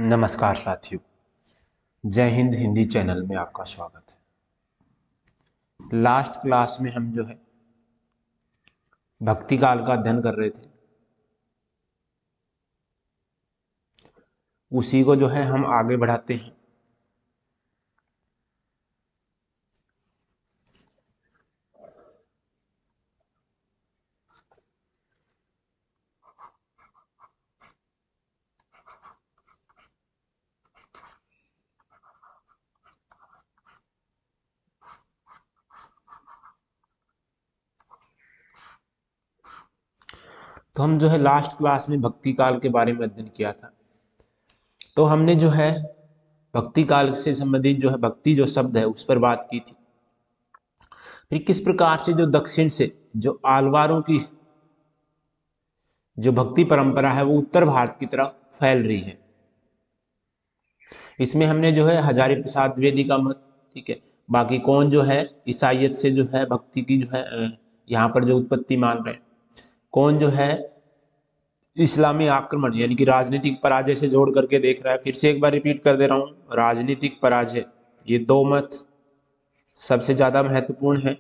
नमस्कार साथियों, जय हिंद हिंदी चैनल में आपका स्वागत है। लास्ट क्लास में हम जो है भक्ति काल का अध्ययन कर रहे थे। उसी को जो है हम आगे बढ़ाते हैं। तो हम जो है लास्ट क्लास में भक्ति काल के बारे में अध्ययन किया था। तो हमने जो है भक्ति काल से संबंधित जो है भक्ति जो शब्द है उस पर बात की थी। फिर किस प्रकार से जो दक्षिण से जो आलवारों की जो भक्ति परंपरा है वो उत्तर भारत की तरफ फैल रही है। इसमें हमने जो है हजारी प्रसाद द्विवेदी का मत, ठीक है, बाकी कौन जो है ईसाइयत से जो है भक्ति की जो है यहाँ पर जो उत्पत्ति मान रहे हैं, कौन जो है इस्लामी आक्रमण यानी कि राजनीतिक पराजय से जोड़ करके देख रहा है। फिर से एक बार रिपीट कर दे रहा हूँ, राजनीतिक पराजय, ये दो मत सबसे ज्यादा महत्वपूर्ण है।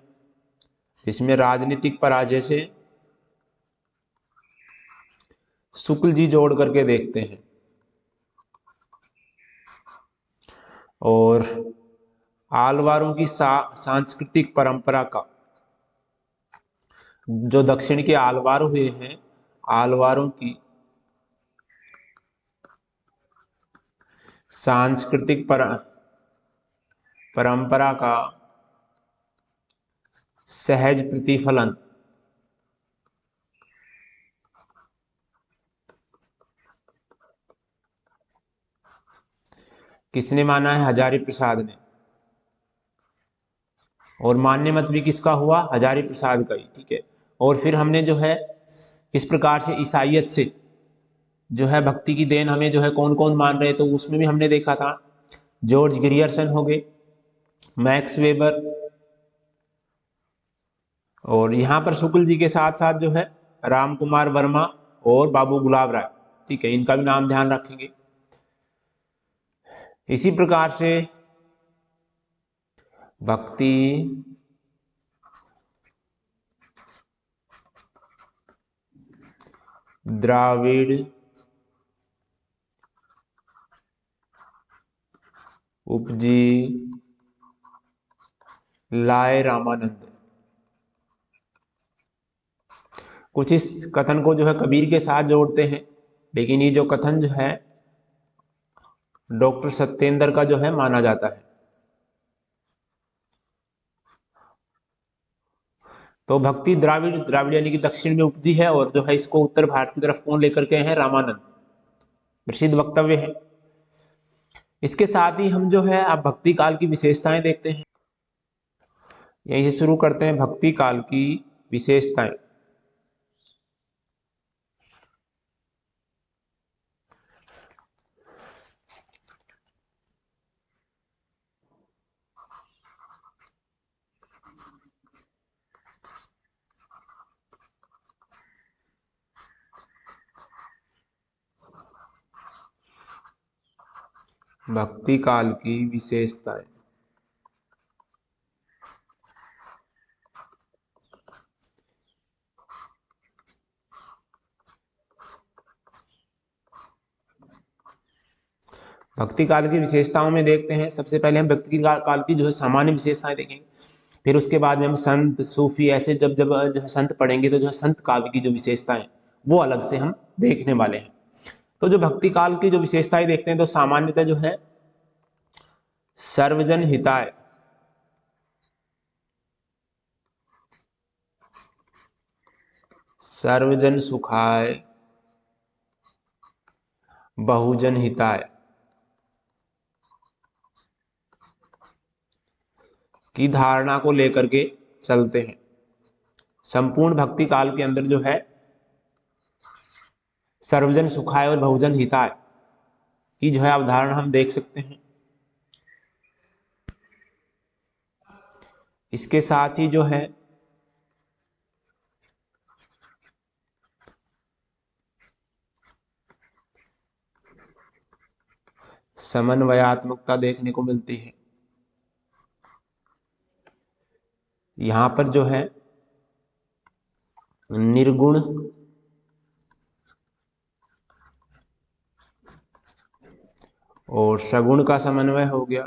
इसमें राजनीतिक पराजय से शुक्ल जी जोड़ करके देखते हैं और आलवारों की सांस्कृतिक परंपरा का जो दक्षिण के आलवार हुए हैं, आलवारों की सांस्कृतिक परंपरा का सहज प्रतिफलन किसने माना है? हजारी प्रसाद ने। और मान्य मत भी किसका हुआ? हजारी प्रसाद का ही, ठीक है। और फिर हमने जो है किस प्रकार से ईसाइयत से जो है भक्ति की देन हमें जो है कौन कौन मान रहे, तो उसमें भी हमने देखा था जॉर्ज ग्रियर्सन हो गए, मैक्स वेबर, और यहाँ पर शुक्ल जी के साथ साथ जो है राम कुमार वर्मा और बाबू गुलाब राय, ठीक है, इनका भी नाम ध्यान रखेंगे। इसी प्रकार से भक्ति द्राविड़ उपजी लाए रामानंद। कुछ इस कथन को जो है कबीर के साथ जोड़ते हैं, लेकिन ये जो कथन जो है डॉक्टर सत्येंद्र का जो है माना जाता है। तो भक्ति द्राविड़, द्राविड़ यानी कि दक्षिण में उपजी है, और जो है इसको उत्तर भारत की तरफ कौन लेकर के हैं? रामानंद। प्रसिद्ध वक्तव्य है। इसके साथ ही हम जो है अब भक्ति काल की विशेषताएं देखते हैं। यहीं से शुरू करते हैं भक्ति काल की विशेषताएं। भक्ति काल की विशेषताएं। भक्ति काल की विशेषताओं में देखते हैं, सबसे पहले हम भक्ति काल की जो है सामान्य विशेषताएं देखेंगे। फिर उसके बाद में हम संत सूफी ऐसे जब जब जो है संत पढ़ेंगे तो जो है संत काव्य की जो विशेषताएं वो अलग से हम देखने वाले हैं। तो जो भक्ति काल की जो विशेषताएं देखते हैं तो सामान्यतः जो है सर्वजन हिताय, सर्वजन सुखाय, बहुजन हिताय की धारणा को लेकर के चलते हैं। संपूर्ण भक्ति काल के अंदर जो है सर्वजन सुखाय और बहुजन हिताय की जो है अवधारणा हम देख सकते हैं। इसके साथ ही जो है समन्वयात्मकता देखने को मिलती है। यहां पर जो है निर्गुण और सगुण का समन्वय हो गया।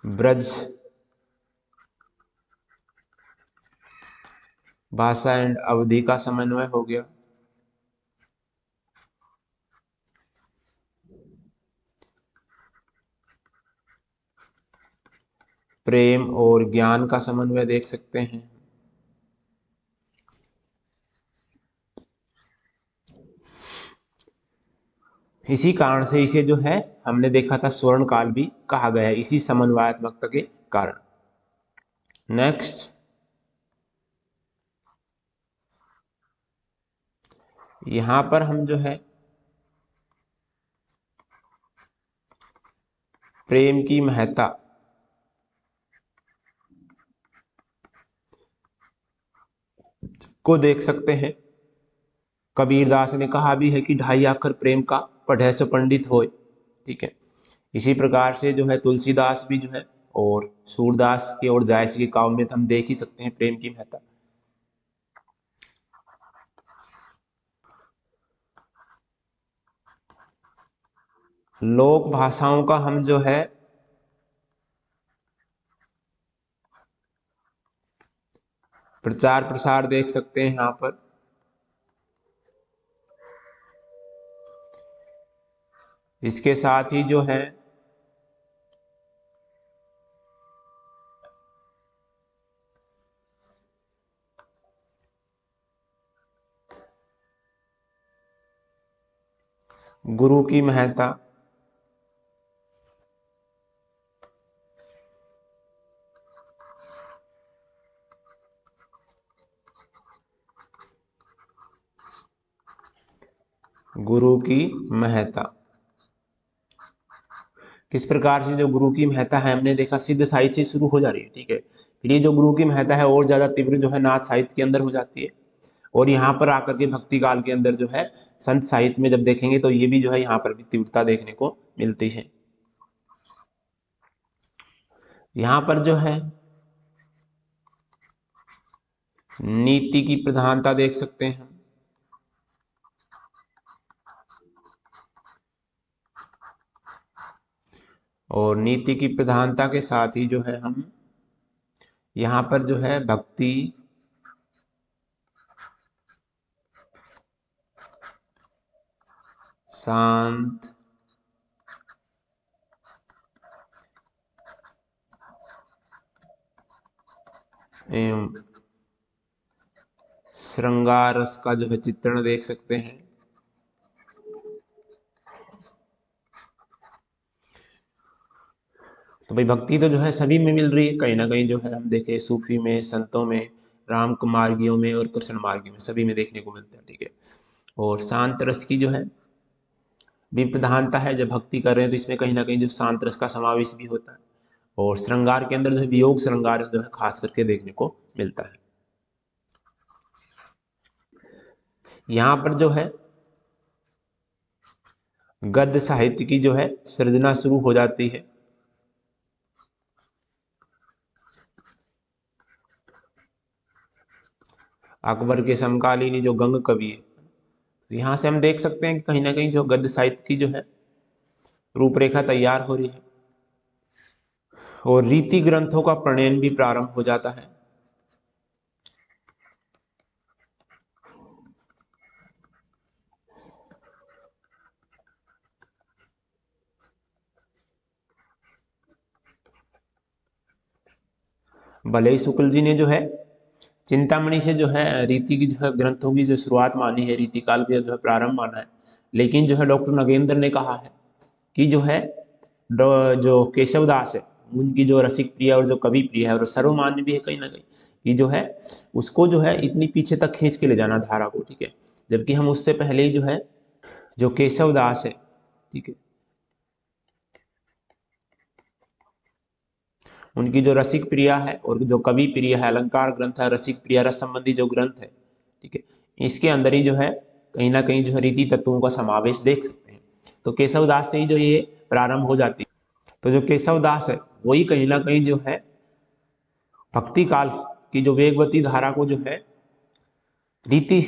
ब्रज भाषा एंड अवधि का समन्वय हो गया। प्रेम और ज्ञान का समन्वय देख सकते हैं। इसी कारण से इसे जो है हमने देखा था स्वर्ण काल भी कहा गया है, इसी समन्वयात्मकता के कारण। नेक्स्ट, यहां पर हम जो है प्रेम की महत्ता को देख सकते हैं। कबीरदास ने कहा भी है कि ढाई आखर प्रेम का पढ़े सो पंडित होए। ठीक है, इसी प्रकार से जो है तुलसीदास भी जो है और सूरदास के और जायसी के काव्य में हम देख ही सकते हैं प्रेम की महत्ता। लोक भाषाओं का हम जो है प्रचार प्रसार देख सकते हैं। यहाँ पर इसके साथ ही जो है गुरु की महत्ता, गुरु की महत्ता किस प्रकार से जो गुरु की महत्ता है हमने देखा सिद्ध साहित्य से शुरू हो जा रही है। ठीक है, फिर ये जो गुरु की महत्ता है और ज्यादा तीव्र जो है नाथ साहित्य के अंदर हो जाती है, और यहाँ पर आकर के भक्ति काल के अंदर जो है संत साहित्य में जब देखेंगे तो ये भी जो है यहाँ पर भी तीव्रता देखने को मिलती है। यहाँ पर जो है नीति की प्रधानता देख सकते हैं। और नीति की प्रधानता के साथ ही जो है हम यहाँ पर जो है भक्ति शांत एवं श्रृंगार रस का जो है चित्रण देख सकते हैं। तो भाई भक्ति तो जो है सभी में मिल रही है, कहीं ना कहीं जो है हम देखें सूफी में, संतों में, राम मार्गियों में और कृष्ण मार्गियों में, सभी में देखने को मिलता है। ठीक है, और शांत रस की जो है भी प्रधानता है। जब भक्ति कर रहे हैं तो इसमें कहीं ना कहीं जो शांत रस का समावेश भी होता है, और श्रृंगार के अंदर जो है वियोग श्रृंगार जो है खास करके देखने को मिलता है। यहाँ पर जो है गद्य साहित्य की जो है सृजना शुरू हो जाती है। अकबर के समकालीन जो गंग कवि है, तो यहाँ से हम देख सकते हैं कि कहीं ना कहीं जो गद्य साहित्य की जो है रूपरेखा तैयार हो रही है, और रीति ग्रंथों का प्रणयन भी प्रारंभ हो जाता है। भले ही शुक्ल जी ने जो है चिंतामणि से जो है रीति की जो है ग्रंथों की जो शुरुआत मानी है, रीति काल के जो है प्रारंभ माना है, लेकिन जो है डॉक्टर नगेंद्र ने कहा है कि जो है जो केशवदास है उनकी जो रसिक प्रिय और जो कवि प्रिय है और सर्वमान्य भी है कहीं ना कहीं, कि जो है उसको जो है इतनी पीछे तक खींच के ले जाना धारा को। ठीक है, जबकि हम उससे पहले ही जो है जो केशवदास है, ठीक है, उनकी जो रसिक प्रिया है और जो कवि प्रिय है, अलंकार ग्रंथ है, रसिक प्रिया रस संबंधी जो ग्रंथ है, ठीक है, इसके अंदर ही जो है कहीं ना कहीं जो है रीति तत्वों का समावेश देख सकते हैं। तो केशव दास से ही जो ये प्रारंभ हो जाती है। तो जो केशव दास है वही कहीं ना कहीं जो है भक्ति काल की जो वेगवती धारा को जो है रीति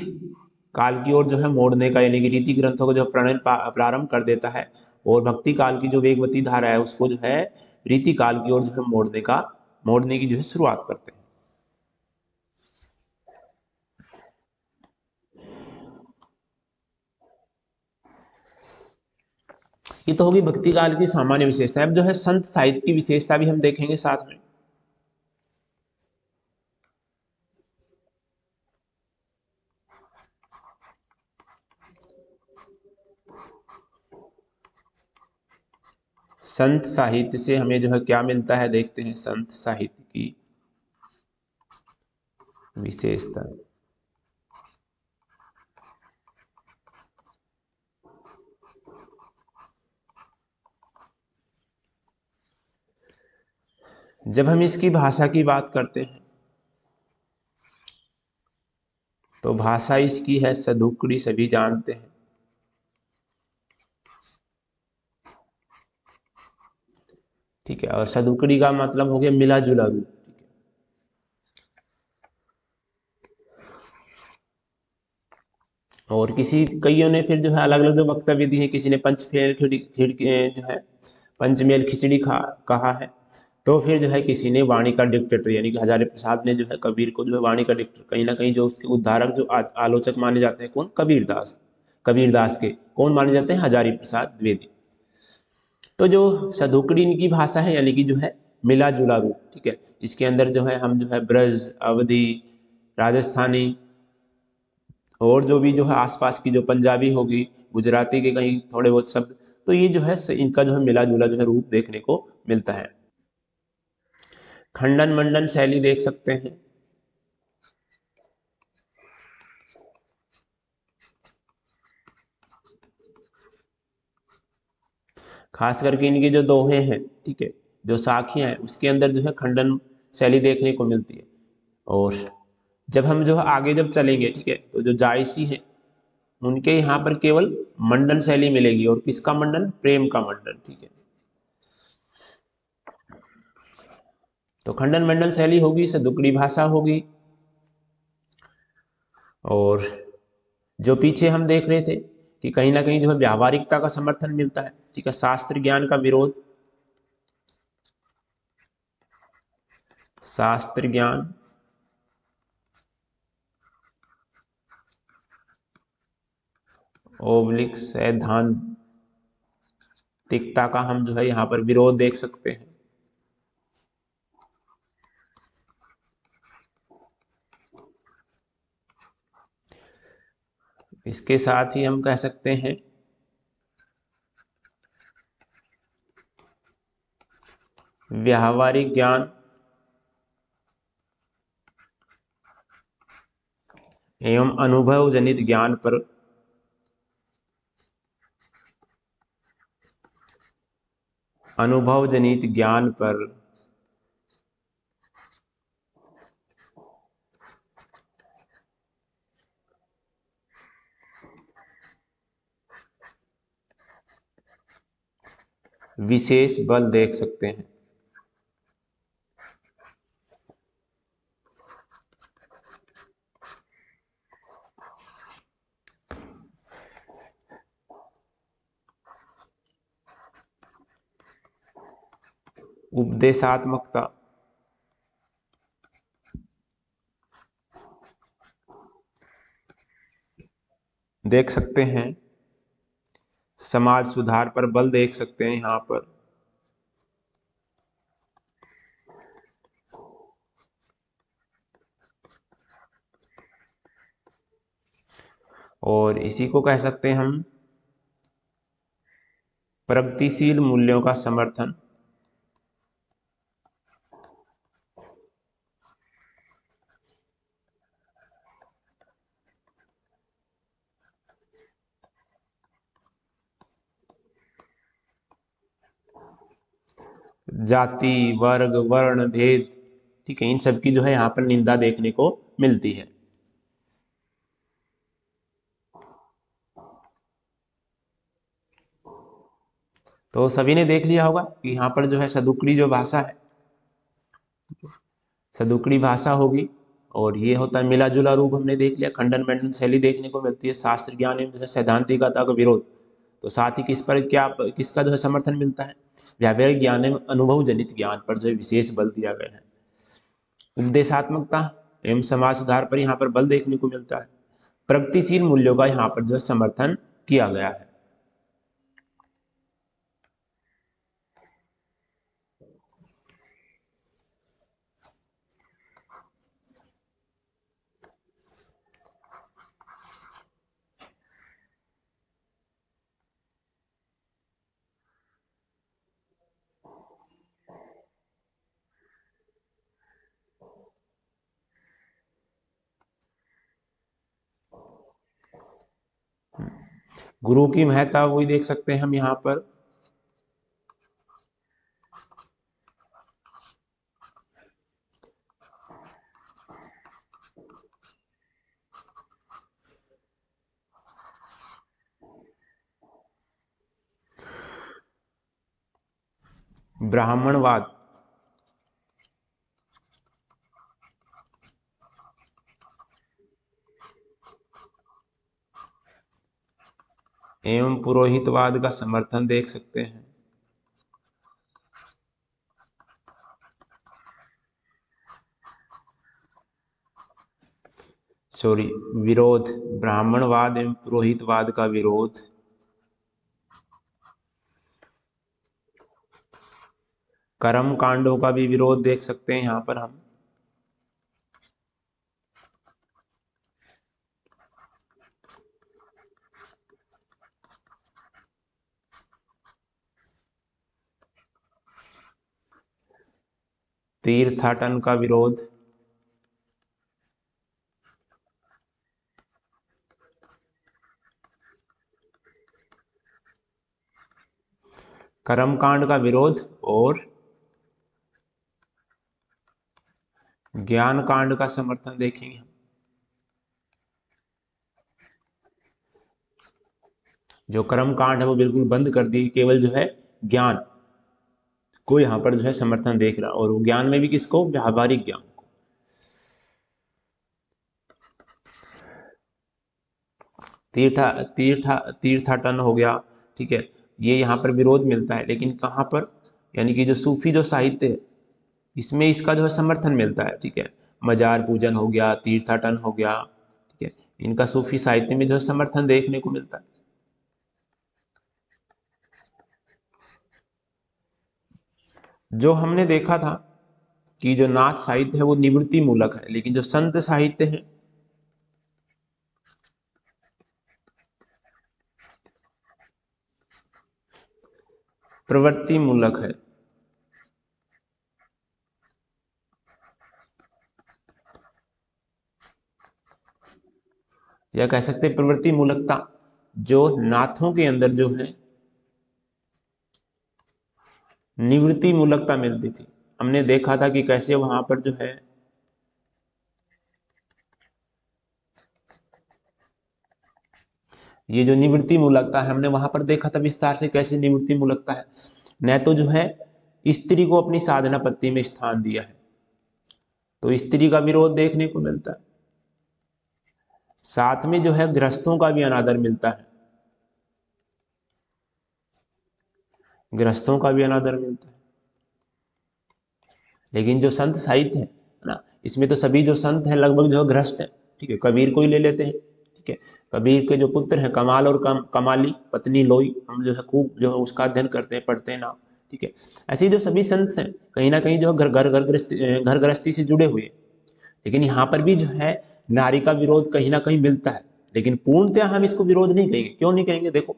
काल की ओर जो है मोड़ने का, यानी कि रीति ग्रंथों को जो प्रणयन प्रारंभ कर देता है, और भक्ति काल की जो वेगवती धारा है उसको जो है रीति काल की ओर जो है मोड़ने की जो है शुरुआत करते हैं। ये तो होगी भक्ति काल की सामान्य विशेषता। अब जो है संत साहित्य की विशेषता भी हम देखेंगे साथ में। संत साहित्य से हमें जो है क्या मिलता है, देखते हैं संत साहित्य की विशेषता। जब हम इसकी भाषा की बात करते हैं तो भाषा इसकी है सदुकड़ी, सभी जानते हैं। ठीक है, और सदुकड़ी का मतलब हो गया मिला जुला रूप। और किसी कईयों ने फिर जो है अलग अलग जो वक्तव्य दिए, किसी ने पंचमेल खिचड़ी जो है पंचमेल खिचड़ी कहा है। तो फिर जो है किसी ने वाणी का डिक्टेटर, यानी कि हजारी प्रसाद ने जो है कबीर को जो है वाणी का डिक्टेटर, कहीं ना कहीं जो उसके उद्धारक जो आलोचक माने जाते हैं कौन, कबीरदास के कौन माने जाते हैं, हजारी प्रसाद द्विवेदी। तो जो सदुकड़ी इनकी भाषा है, यानी कि जो है मिला जुला रूप। ठीक है, इसके अंदर जो है हम जो है ब्रज, अवधी, राजस्थानी और जो भी जो है आसपास की जो पंजाबी होगी, गुजराती के कहीं थोड़े बहुत शब्द, तो ये जो है इनका जो है मिला जुला जो है रूप देखने को मिलता है। खंडन मंडन शैली देख सकते हैं। खास करके इनके जो दोहे हैं, ठीक है, जो साखियां हैं उसके अंदर जो है खंडन शैली देखने को मिलती है। और जब हम जो है आगे जब चलेंगे, ठीक है, तो जो जायसी है उनके यहाँ पर केवल मंडन शैली मिलेगी। और किसका मंडन, प्रेम का मंडन। ठीक है, तो खंडन मंडन शैली होगी, सदुकड़ी भाषा होगी। और जो पीछे हम देख रहे थे कि कहीं ना कहीं जो है व्यावहारिकता का समर्थन मिलता है। ठीक है, शास्त्र ज्ञान का विरोध, शास्त्र ज्ञान ओब्लिक सैद्धांतिकता का हम जो है यहाँ पर विरोध देख सकते हैं। इसके साथ ही हम कह सकते हैं व्यावहारिक ज्ञान एवं अनुभव जनित ज्ञान पर विशेष बल देख सकते हैं। उपदेशात्मकता देख सकते हैं। समाज सुधार पर बल देख सकते हैं यहाँ पर। और इसी को कह सकते हैं हम प्रगतिशील मूल्यों का समर्थन। जाति, वर्ग, वर्ण भेद, ठीक है, इन सब की जो है यहाँ पर निंदा देखने को मिलती है। तो सभी ने देख लिया होगा कि यहाँ पर जो है सदुक्री जो भाषा है, सदुक्री भाषा होगी, और ये होता है मिला जुला रूप। हमने देख लिया, खंडन मंडन शैली देखने को मिलती है, शास्त्र ज्ञान एवं जो है सैद्धांतिकता का विरोध। तो साथ ही किस पर क्या, किसका जो है समर्थन मिलता है, व्यावहारिक ज्ञान एवं अनुभव जनित ज्ञान पर जो है विशेष बल दिया गया है। उपदेशात्मकता एवं समाज सुधार पर यहाँ पर बल देखने को मिलता है। प्रगतिशील मूल्यों का यहाँ पर जो है समर्थन किया गया है। गुरु की महत्ता वही देख सकते हैं हम यहाँ पर। ब्राह्मणवाद एवं पुरोहितवाद का समर्थन देख सकते हैं। सॉरी, विरोध, ब्राह्मणवाद एवं पुरोहितवाद का विरोध। कर्म कांडों का भी विरोध देख सकते हैं यहाँ पर हम। तीर्थाटन का विरोध, कर्मकांड का विरोध, और ज्ञान कांड का समर्थन देखेंगे हम। जो कर्म कांड है वो बिल्कुल बंद कर दी, केवल जो है ज्ञान को यहाँ पर जो है समर्थन देख रहा, और ज्ञान में भी किसको, व्यावहारिक ज्ञान को। तीर्थाटन हो गया, ठीक है, ये यहाँ पर विरोध मिलता है, लेकिन कहाँ पर, यानी कि जो सूफी जो साहित्य है इसमें इसका जो है समर्थन मिलता है, ठीक है। मजार पूजन हो गया, तीर्थाटन हो गया, ठीक है, इनका सूफी साहित्य में जो है समर्थन देखने को मिलता है। जो हमने देखा था कि जो नाथ साहित्य है वो निवृत्ति मूलक है, लेकिन जो संत साहित्य है प्रवृत्ति मूलक है। या कह सकते हैं प्रवृत्ति मूलकता, जो नाथों के अंदर जो है निवृत्ति मूलकता मिलती थी। हमने देखा था कि कैसे वहां पर जो है ये जो निवृत्ति मूलकता है, हमने वहां पर देखा था विस्तार से कैसे निवृत्ति मूलकता है। न तो जो है स्त्री को अपनी साधना पत्ति में स्थान दिया है, तो स्त्री का विरोध देखने को मिलता है। साथ में जो है गृहस्थों का भी अनादर मिलता है, गृहस्थों का भी अनादर मिलता है। लेकिन जो संत साहित्य है ना, इसमें तो सभी जो संत हैं लगभग जो है गृहस्थ है, ठीक है। कबीर को ही ले लेते हैं, ठीक है। कबीर के जो पुत्र हैं कमाल और कमाली, पत्नी लोई, हम जो है खूब जो है उसका अध्ययन करते हैं, पढ़ते हैं नाम, ठीक है। ऐसे ही जो सभी संत हैं कहीं ना कहीं जो है घर गृहस्थी से जुड़े हुए। लेकिन यहाँ पर भी जो है नारी का विरोध कहीं ना कहीं मिलता है, लेकिन पूर्णतः हम इसको विरोध नहीं कहेंगे। क्यों नहीं कहेंगे, देखो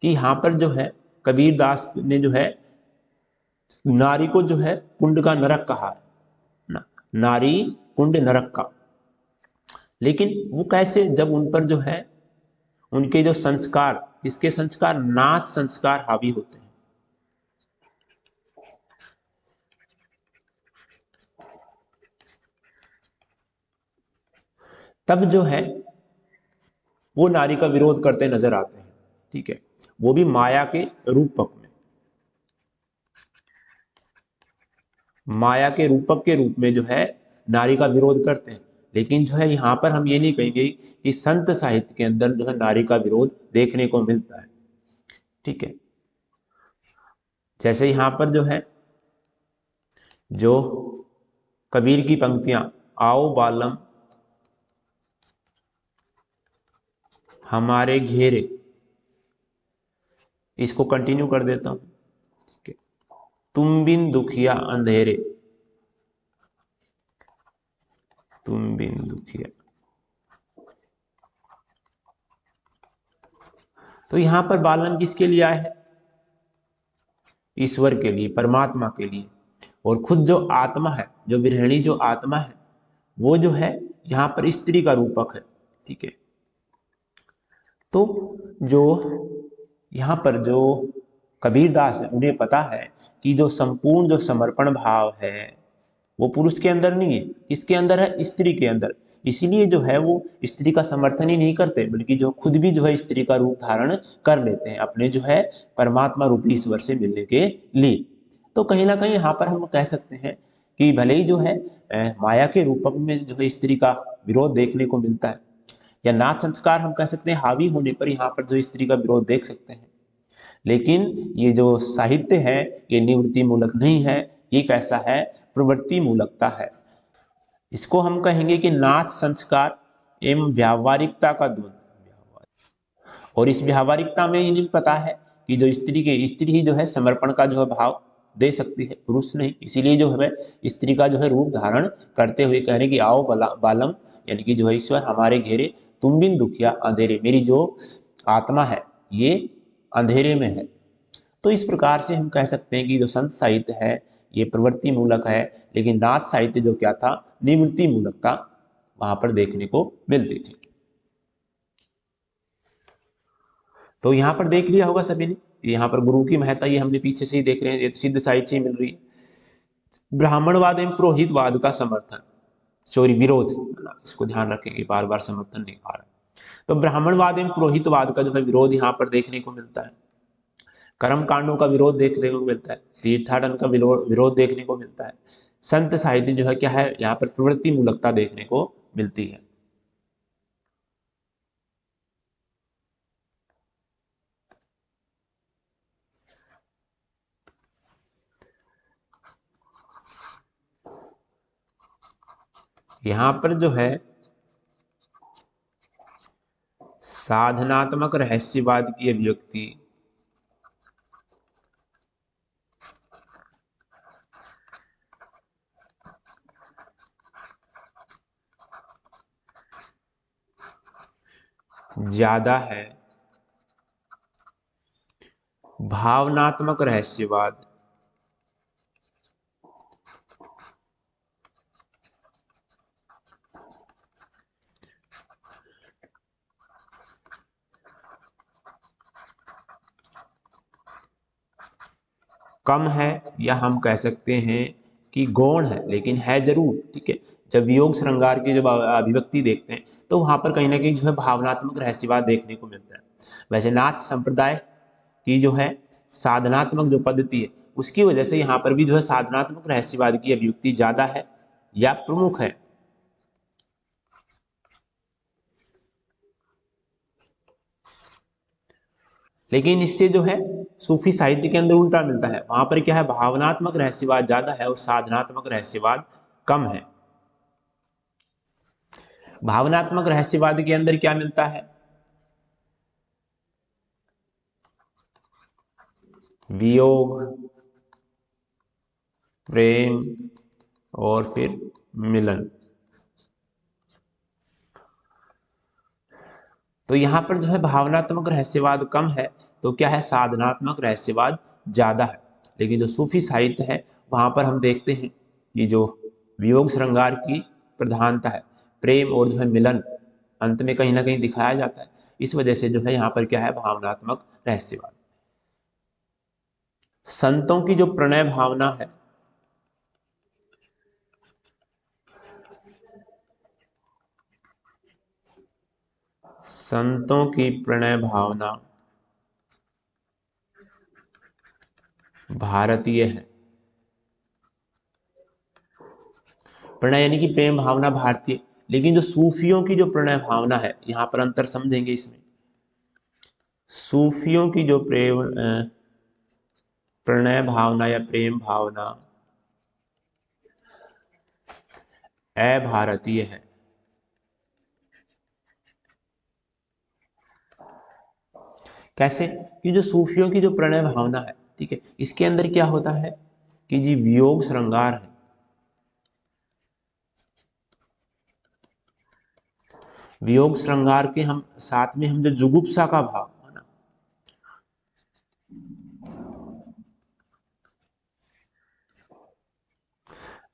कि यहाँ पर जो है कबीर दास ने जो है नारी को जो है कुंड का नरक कहा है ना, नारी कुंड नरक का। लेकिन वो कैसे, जब उन पर जो है उनके जो संस्कार, इसके संस्कार नाच संस्कार हावी होते हैं, तब जो है वो नारी का विरोध करते नजर आते हैं, ठीक है। वो भी माया के रूपक में, माया के रूपक के रूप में जो है नारी का विरोध करते हैं। लेकिन जो है यहाँ पर हम ये नहीं कहेंगे कि संत साहित्य के अंदर जो है नारी का विरोध देखने को मिलता है। ठीक है, जैसे यहाँ पर जो है जो कबीर की पंक्तियां, आओ बालम हमारे घेरे, इसको कंटिन्यू कर देता हूं। ठीक है, तुम बिन दुखिया अंधेरे, तुम बिन दुखिया। तो यहां पर बालन किसके लिए आया है? ईश्वर के लिए, परमात्मा के लिए। और खुद जो आत्मा है, जो विरहिणी जो आत्मा है, वो जो है यहाँ पर स्त्री का रूपक है। ठीक है, तो जो यहाँ पर जो कबीरदास है उन्हें पता है कि जो संपूर्ण जो समर्पण भाव है वो पुरुष के अंदर नहीं है, किसके अंदर है? स्त्री के अंदर। इसीलिए जो है वो स्त्री का समर्थन ही नहीं करते, बल्कि जो खुद भी जो है स्त्री का रूप धारण कर लेते हैं अपने जो है परमात्मा रूपी ईश्वर से मिलने के लिए। तो कहीं ना कहीं यहाँ पर हम कह सकते हैं कि भले ही जो है माया के रूपक में जो है स्त्री का विरोध देखने को मिलता है, या नाथ संस्कार हम कह सकते हैं हावी होने पर यहाँ पर जो स्त्री का विरोध देख सकते हैं, लेकिन ये जो साहित्य है ये निवृत्ति मूलक नहीं है, ये कैसा है? प्रवृत्ति मूलकता है। इसको हम कहेंगे कि नाथ संस्कार एवं व्यावहारिकता का द्वंद। और इस व्यावहारिकता में इन्हें पता है कि जो स्त्री ही जो है समर्पण का जो है भाव दे सकती है, पुरुष नहीं। इसीलिए जो है स्त्री का जो है रूप धारण करते हुए कह रहे कि आओ बालम, यानी कि जो है ईश्वर हमारे घेरे, तुम बिन दुखिया अंधेरे, मेरी जो आत्मा है ये अंधेरे में है। तो इस प्रकार से हम कह सकते हैं कि जो संत साहित्य है ये प्रवृत्ति मूलक है, लेकिन नाथ साहित्य जो क्या था? निवृत्ति मूलकता वहां पर देखने को मिलती थी। तो यहाँ पर देख लिया होगा सभी ने, यहाँ पर गुरु की महत्ता ये हमने पीछे से ही देख रहे हैं, ये तो सिद्ध साहित्य ही मिल रही है। ब्राह्मणवाद एवं पुरोहितवाद का समर्थन, सॉरी विरोध, इसको ध्यान रखें कि बार बार समर्थन नहीं आ रहा। तो ब्राह्मणवाद एवं पुरोहितवाद का जो है विरोध यहाँ पर देखने को मिलता है, कर्म कांडों का विरोध देखने को मिलता है, तीर्थाटन का विरोध देखने को मिलता है। संत साहित्य जो है क्या है? यहाँ पर प्रवृत्ति मूलकता देखने को मिलती है। यहाँ पर जो है साधनात्मक रहस्यवाद की अभिव्यक्ति ज्यादा है, भावनात्मक रहस्यवाद कम है, या हम कह सकते हैं कि गौण है, लेकिन है जरूर। ठीक है, जब वियोग श्रृंगार की जब अभिव्यक्ति देखते हैं तो वहां पर कहीं ना कहीं जो है भावनात्मक रहस्यवाद देखने को मिलता है। वैसे नाथ संप्रदाय की जो है साधनात्मक जो पद्धति है उसकी वजह से यहाँ पर भी जो है साधनात्मक रहस्यवाद की अभिव्यक्ति ज्यादा है या प्रमुख है। लेकिन इससे जो है सूफी साहित्य के अंदर उल्टा मिलता है, वहां पर क्या है? भावनात्मक रहस्यवाद ज्यादा है और साधनात्मक रहस्यवाद कम है। भावनात्मक रहस्यवाद के अंदर क्या मिलता है? वियोग, प्रेम और फिर मिलन। तो यहां पर जो है भावनात्मक रहस्यवाद कम है, तो क्या है? साधनात्मक रहस्यवाद ज्यादा है। लेकिन जो सूफी साहित्य है वहां पर हम देखते हैं कि जो वियोग श्रृंगार की प्रधानता है, प्रेम और जो है मिलन अंत में कहीं ना कहीं दिखाया जाता है। इस वजह से जो है यहाँ पर क्या है? भावनात्मक रहस्यवाद। संतों की जो प्रणय भावना है, संतों की प्रणय भावना भारतीय है। प्रणय यानी कि प्रेम भावना भारतीय, लेकिन जो सूफियों की जो प्रणय भावना है, यहां पर अंतर समझेंगे इसमें। सूफियों की जो प्रणय भावना या प्रेम भावना अभारतीय है। कैसे? कि जो सूफियों की जो प्रणय भावना है, ठीक है, इसके अंदर क्या होता है कि जी वियोग श्रृंगार है। वियोग श्रृंगार के हम साथ में हम जो जुगुप्सा का भाव है ना,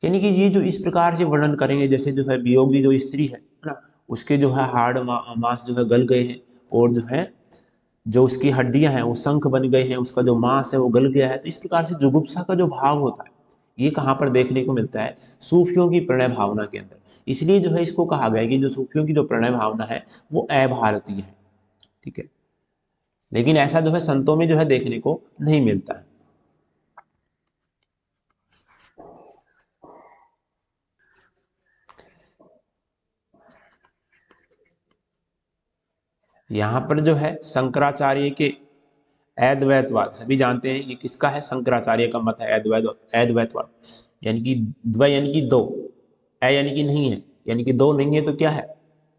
यानी कि ये जो इस प्रकार से वर्णन करेंगे, जैसे जो है वियोगी जो स्त्री है ना, उसके जो है हाड़ मांस जो है गल गए हैं, और जो है जो उसकी हड्डियां हैं वो शंख बन गए हैं, उसका जो मांस है वो गल गया है। तो इस प्रकार से जुगुप्सा का जो भाव होता है, ये कहाँ पर देखने को मिलता है? सूफियों की प्रणय भावना के अंदर। इसलिए जो है इसको कहा गया कि जो सूफियों की जो प्रणय भावना है वो अभारतीय है, ठीक है। लेकिन ऐसा जो है संतों में जो है देखने को नहीं मिलता है। यहाँ पर जो है शंकराचार्य के अद्वैतवाद, सभी जानते हैं ये किसका है? शंकराचार्य का मत है अद्वैतवाद। यानी कि द्वय यानी कि दो, अ यानी कि नहीं है, यानी कि दो नहीं है तो क्या है?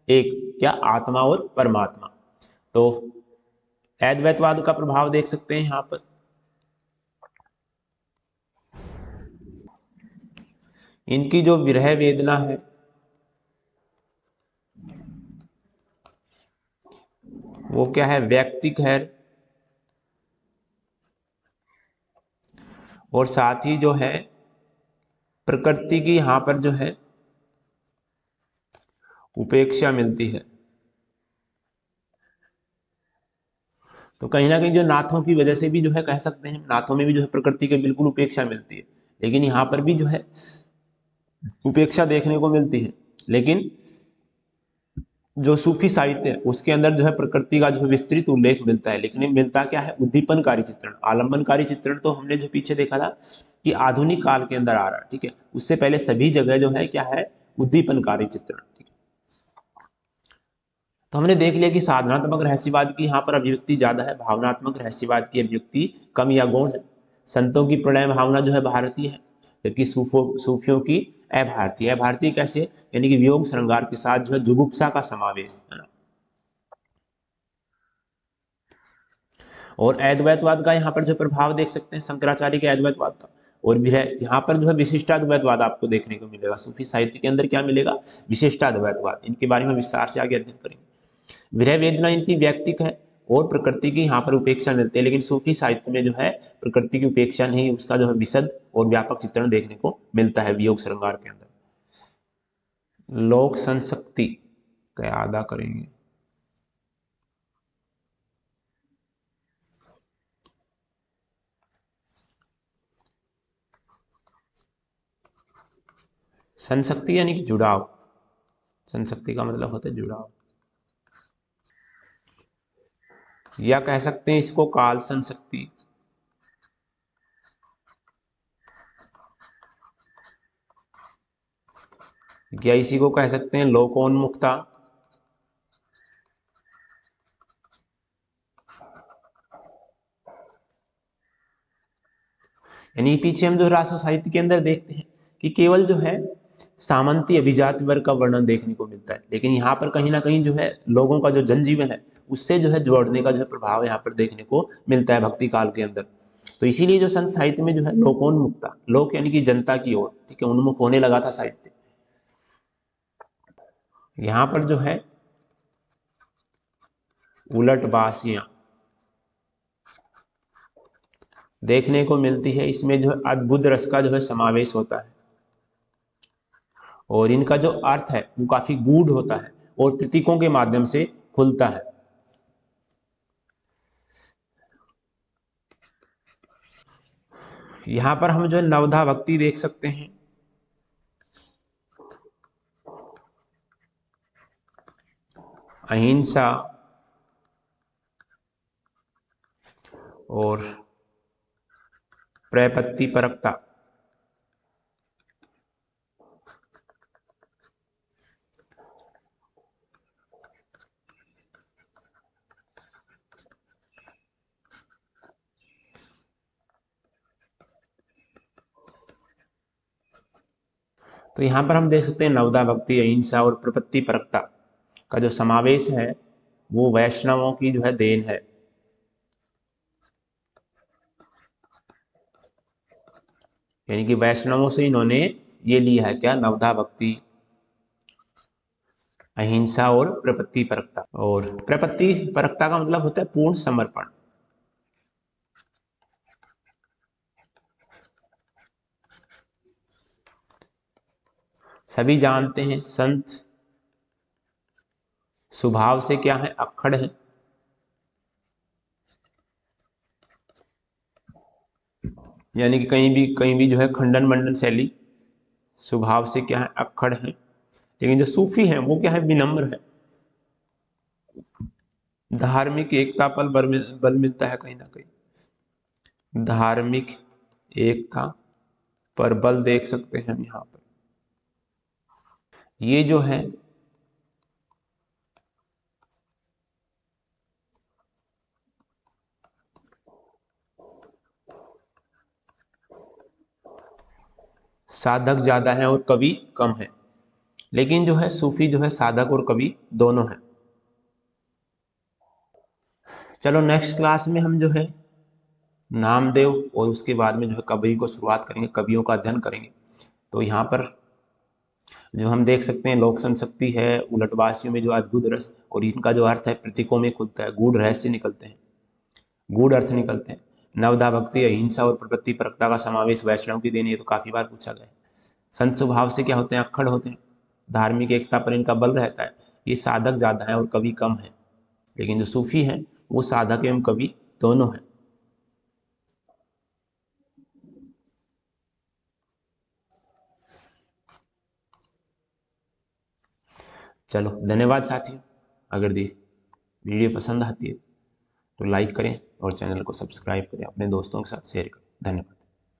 एक। क्या? आत्मा और परमात्मा। तो अद्वैतवाद का प्रभाव देख सकते हैं यहाँ पर। इनकी जो विरह वेदना है वो क्या है? व्यक्तिक है, और साथ ही जो है प्रकृति की यहाँ पर जो है उपेक्षा मिलती है। तो कहीं ना कहीं जो नाथों की वजह से भी जो है कह सकते हैं, नाथों में भी जो है प्रकृति के बिल्कुल उपेक्षा मिलती है, लेकिन यहाँ पर भी जो है उपेक्षा देखने को मिलती है। लेकिन जो सूफी साहित्य है उसके अंदर जो है प्रकृति का जो है विस्तृत उल्लेख मिलता है, लेकिन ये मिलता क्या है? उद्दीपनकारी चित्रण। आलंबनकारी चित्रण तो हमने जो पीछे देखा था कि आधुनिक काल के अंदर आ रहा है, ठीक है। उससे पहले सभी जगह जो है क्या है? उद्दीपनकारी चित्रण, ठीक है। तो हमने देख लिया कि साधनात्मक रहस्यवाद की यहाँ पर अभिव्यक्ति ज्यादा है, भावनात्मक रहस्यवाद की अभिव्यक्ति कम या गौण है। संतों की प्रणय भावना जो है भारतीय है, जबकि सूफियों की अभारतीय। अभारतीय कैसे? यानी कि वियोग श्रृंगार के साथ जो है जुगुप्सा का समावेश है ना। और अद्वैतवाद का यहाँ पर जो प्रभाव देख सकते हैं शंकराचार्य के अद्वैतवाद का। और भी है यहाँ पर जो है विशिष्टाद्वैतवाद आपको देखने को मिलेगा। सूफी साहित्य के अंदर क्या मिलेगा? विशिष्टाद्वैतवाद। इनके बारे में विस्तार से आगे अध्ययन करेंगे। विरह वेदना इनकी व्यक्तिक है, और प्रकृति की यहाँ पर उपेक्षा मिलती है, लेकिन सूफी साहित्य में जो है प्रकृति की उपेक्षा नहीं, उसका जो है विशद और व्यापक चित्रण देखने को मिलता है वियोग श्रृंगार के अंदर। लोक संशक्ति का अदा करेंगे। संशक्ति यानी कि जुड़ाव। संशक्ति का मतलब होता है जुड़ाव, या कह सकते हैं इसको काल संशक्ति। या इसी को कह सकते हैं लोकोन्मुखता। यानी पीछे हम जो राष्ट्र साहित्य के अंदर देखते हैं कि केवल जो है सामंती अभिजाति वर्ग का वर्णन देखने को मिलता है, लेकिन यहाँ पर कहीं ना कहीं जो है लोगों का जो जनजीवन है उससे जो है जोड़ने का जो है प्रभाव यहाँ पर देखने को मिलता है भक्ति काल के अंदर। तो इसीलिए जो संत साहित्य में जो है लोकोन्मुखता, लोक यानी कि जनता की ओर, ठीक है, उन्मुख होने लगा था साहित्य। यहाँ पर जो है उलट बासियां देखने को मिलती है। इसमें जो है अद्भुत रस का जो है समावेश होता है, और इनका जो अर्थ है वो काफी गूढ़ होता है और प्रतीकों के माध्यम से खुलता है। यहां पर हम जो है नवधा भक्ति देख सकते हैं। अहिंसा और प्रपत्ति परकता। तो यहाँ पर हम देख सकते हैं नवदा भक्ति, अहिंसा और प्रपत्ति परकता का जो समावेश है वो वैष्णवों की जो है देन है। यानी कि वैष्णवों से इन्होंने ये लिया है क्या, नवदा भक्ति, अहिंसा और प्रपत्ति परकता। और प्रपत्ति परकता का मतलब होता है पूर्ण समर्पण। सभी जानते हैं संत स्वभाव से क्या है, अक्खड़ है। यानी कि कहीं भी जो है खंडन मंडन शैली, स्वभाव से क्या है, अक्खड़ है। लेकिन जो सूफी है वो क्या है, विनम्र है। धार्मिक एकता पर बल मिलता है कहीं ना कहीं, धार्मिक एकता पर बल देख सकते हैं हम यहाँ पर। ये जो है साधक ज्यादा है और कवि कम है। लेकिन जो है सूफी जो है साधक और कवि दोनों है। चलो नेक्स्ट क्लास में हम जो है नामदेव और उसके बाद में जो है कवि को शुरुआत करेंगे, कवियों का अध्ययन करेंगे। तो यहाँ पर जो हम देख सकते हैं लोक संशक्ति है, उलटवासियों में जो अद्भुत रस, और इनका जो अर्थ है प्रतीकों में खुलता है, गूढ़ रहस्य निकलते हैं, गूढ़ अर्थ निकलते हैं। नवदा भक्ति, अहिंसा और प्रपत्ति परकता का समावेश वैष्णव की देनी है, तो काफी बार पूछा गया है। संत स्वभाव से क्या होते हैं, अक्खड़ होते हैं। धार्मिक एकता पर इनका बल रहता है। ये साधक ज्यादा है और कवि कम है। लेकिन जो सूफी है वो साधक एवं कवि दोनों है। चलो धन्यवाद साथियों। अगर वीडियो पसंद आती है तो लाइक करें और चैनल को सब्सक्राइब करें, अपने दोस्तों के साथ शेयर करें। धन्यवाद।